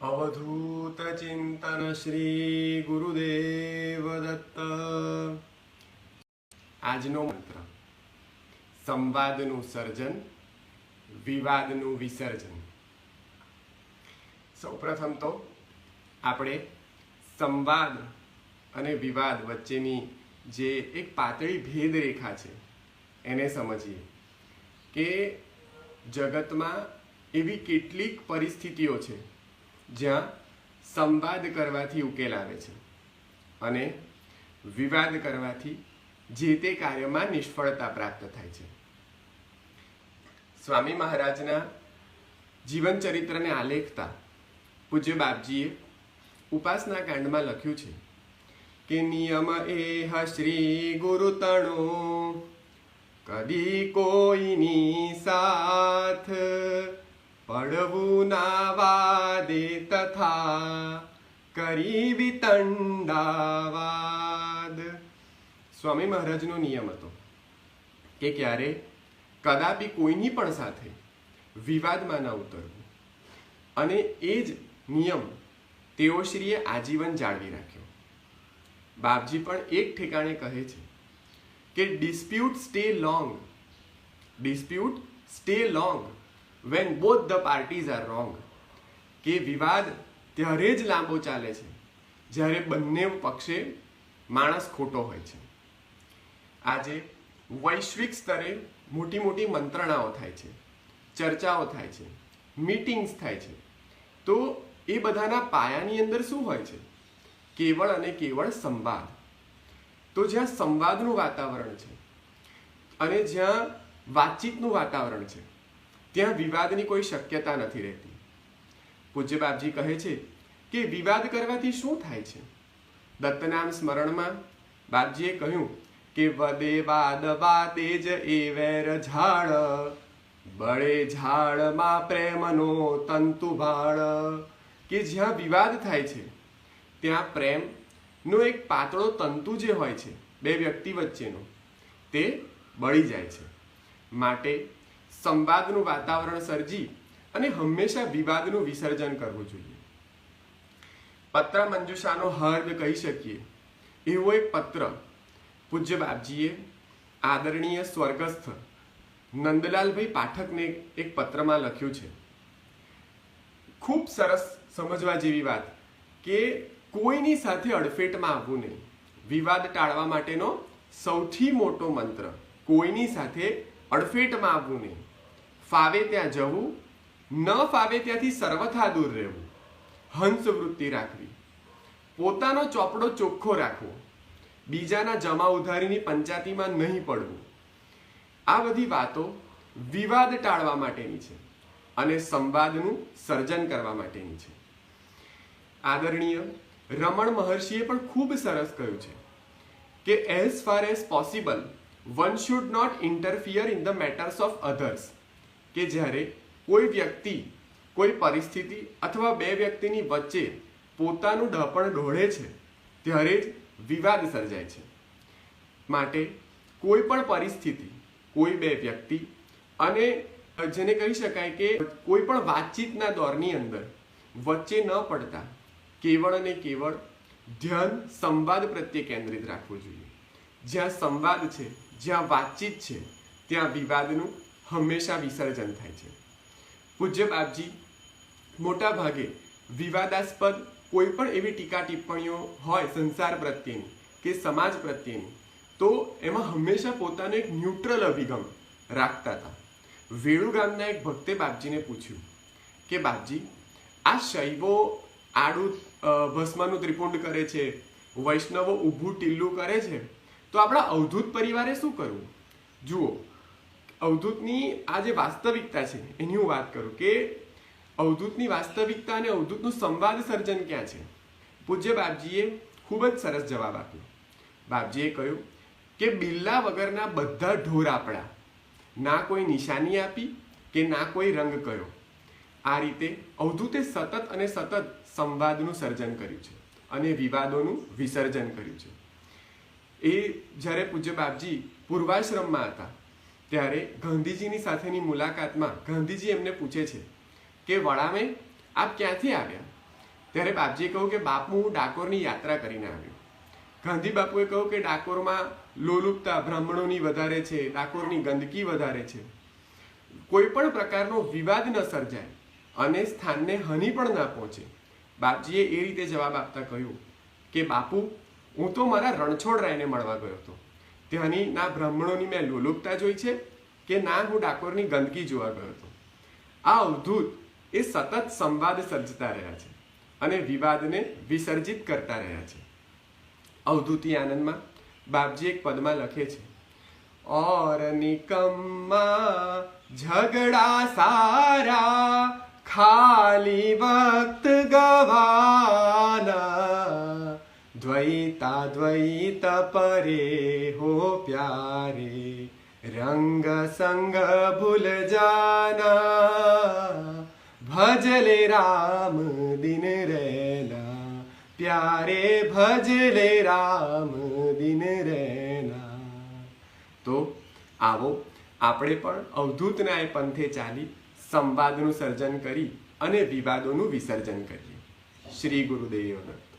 अवधूत चिंतन श्री गुरुदेव दत्त। આજનો મંત્ર સંવાદનું સર્જન, વિવાદનું વિસર્જન। સૌપ્રથમ તો આપણે સંવાદ અને વિવાદ વચ્ચેની જે એક પાતળી ભેદરેખા છે એને સમજીએ કે જગતમાં એવી કેટલીક પરિસ્થિતિઓ છે જ્યાં સંવાદ કરવાથી ઉકેલ આવે છે અને વિવાદ કરવાથી જે તે કાર્યમાં નિષ્ફળતા પ્રાપ્ત થાય છે। સ્વામી મહારાજના જીવન ચરિત્રને આલેખતા પૂજ્ય બાપજીએ ઉપાસના કાંડમાં લખ્યું છે કે નિયમ એહ શ્રી ગુરુ તણો કદી કોઈની સાથ પડવું ના વાદે તથા કરી વિતંડાવાદ। સ્વામી મહારાજનો નિયમ હતો કે ક્યારે કદાપી કોઈની પણ સાથે વિવાદમાં ન ઉતરવું અને એ જ નિયમ તેઓશ્રીએ આજીવન જાળવી રાખ્યો। બાપજી પણ એક ઠેકાણે કહે છે કે dispute stay long when both the parties are wrong, કે વિવાદ ત્યારે જ લાંબો ચાલે છે જ્યારે બંને પક્ષે માણસ ખોટો હોય છે। આજે વૈશ્વિક સ્તરે મોટી મોટી મંત્રણાઓ થાય છે, ચર્ચાઓ થાય છે, મીટિંગ્સ થાય છે, તો એ બધાના પાયાની અંદર શું હોય છે? કેવળ અને કેવળ સંવાદ। તો જ્યાં સંવાદનું વાતાવરણ છે અને જ્યાં વાતચીતનું વાતાવરણ છે ત્યાં વિવાદની કોઈ શક્યતા નથી રહેતી। પૂજ્ય બાપજી કહે છે કે વિવાદ કરવાથી શું થાય છે? દત્તનામ સ્મરણમાં બાપજીએ કહ્યું કે વદે વાદ વાદે જ એ વેર ઝાડ, બળે ઝાડમાં પ્રેમનો તંતુ ભાળ। કે જ્યાં વિવાદ થાય છે ત્યાં પ્રેમનો એક પાતળો તંતુ જે હોય છે બે વ્યક્તિ વચ્ચેનો તે બળી જાય છે। માટે સંવાદનું વાતાવરણ સર્જી અને હંમેશા વિવાદનું વિસર્જન કરવું જોઈએ। પત્ર મંજુષાનો હર્દ કહી શકીએ એવો એક પત્ર પૂજ્ય બાપજીએ આદરણીય સ્વર્ગસ્થ નંદલાલભાઈ પાઠકને એક પત્રમાં લખ્યું છે। ખૂબ સરસ સમજવા જેવી વાત કે કોઈની સાથે અડફેટમાં આવવું નહીં। વિવાદ ટાળવા માટેનો સૌથી મોટો મંત્ર કોઈની સાથે અડફેટમાં આવવું નહીં। ફાવે ત્યાં જવું, ન ફાવે ત્યાંથી સર્વથા દૂર રહેવું, હંસ વૃત્તિ રાખવી, પોતાનો ચોપડો ચોખ્ખો રાખવો, બીજાના જમા ઉધારીની પંચાયતીમાં નહીં પડવું। આ બધી વાતો વિવાદ ટાળવા માટેની છે અને સંવાદનું સર્જન કરવા માટેની છે। આદરણીય રમણ મહર્ષિએ પણ ખૂબ સરસ કહ્યું છે કે as far as possible one should not interfere in the matters of others, કે જ્યારે કોઈ વ્યક્તિ કોઈ પરિસ્થિતિ અથવા બે વ્યક્તિની વચ્ચે પોતાનું ડપણ ઢોળે છે ત્યારે જ વિવાદ સર્જાય છે। માટે કોઈ પણ પરિસ્થિતિ, કોઈ બે વ્યક્તિ અને જેને કહી શકાય કે કોઈ પણ વાતચીતના દોરની અંદર વચ્ચે ન પડતા કેવળ અને કેવળ ધ્યાન સંવાદ પ્રત્યે કેન્દ્રિત રાખવું જોઈએ। જ્યાં સંવાદ છે, જ્યાં વાતચીત છે ત્યાં વિવાદનું હંમેશા વિસર્જન થાય છે। પૂજ્ય બાપજી મોટા ભાગે વિવાદાસ્પદ કોઈ પણ એવી ટીકા ટિપ્પણીઓ હોય સંસાર પ્રત્યેની કે સમાજ પ્રત્યેની તો એમાં હંમેશા પોતાનો એક ન્યુટ્રલ અભિગમ રાખતા હતા। વેળુ ગામના એક ભક્તે બાપજીને પૂછ્યું કે બાપજી, આ શૈવો આડું ભસ્માનું ત્રિપુંડ કરે છે, વૈષ્ણવો ઊભું ટીલ્લું કરે છે, તો આપણા અવધૂત પરિવારે શું કરવું? જુઓ, અવધૂતની આ જે વાસ્તવિકતા છે એની હું વાત કરું કે અવધૂતની વાસ્તવિકતા અને અવધૂતનું સંવાદ સર્જન ક્યાં છે? પૂજ્ય બાપજીએ ખૂબ જ સરસ જવાબ આપ્યો। બાપજીએ કહ્યું કે બિલ્લા વગરના બધા ઢોર આપણા, ના કોઈ નિશાની આપી કે ના કોઈ રંગ કર્યો। આ રીતે અવધૂતે સતત અને સતત સંવાદનું સર્જન કર્યું છે અને વિવાદોનું વિસર્જન કર્યું છે। એ જ્યારે પૂજ્ય બાપજી પૂર્વાશ્રમમાં હતા ત્યારે ગાંધીજીની સાથેની મુલાકાતમાં ગાંધીજી એમને પૂછે છે કે વડામે આપ ક્યાંથી આવ્યા? ત્યારે બાપજીએ કહ્યું કે બાપુ હું ડાકોરની યાત્રા કરીને આવ્યો. ગાંધી બાપુએ કહ્યું કે ડાકોરમાં લોલુપતા બ્રાહ્મણોની વધારે છે, ડાકોરની ગંદકી વધારે છે, કોઈ પણ પ્રકારનો વિવાદ ન સર્જાય અને સ્થાનને હાનિ પણ ના પહોંચે. બાપજીએ એ રીતે જવાબ આપતા કહ્યું કે બાપુ હું તો મારા રણછોડરાયને મળવા ગયો હતો, ત્યાંની ના બ્રાહ્મણોની મેં લોલુપતા જોઈ છે કે ના હું ડાકોરની ગંદકી જોવા ગયો હતો. આ અવધૂત એ સતત સંવાદ સર્જતા રહ્યા છે અને વિવાદને વિસર્જિત કરતા રહ્યા છે. અવધૂતી આનંદમાં બાપજી એક પદમાં લખે છે, और निकम्मा झगड़ा सारा खाली वक्त गवाना, द्वैता द्वैत परे हो प्यारे, रंग संग भूल जाना, भजले राम दिन रहना, प्यारे भजले राम दिन रहना. તો આવો આપણે પણ અવધૂતના એ પંથે ચાલી સંવાદનું સર્જન કરી અને વિવાદોનું વિસર્જન કરીએ. શ્રી ગુરુદેવ દત્ત.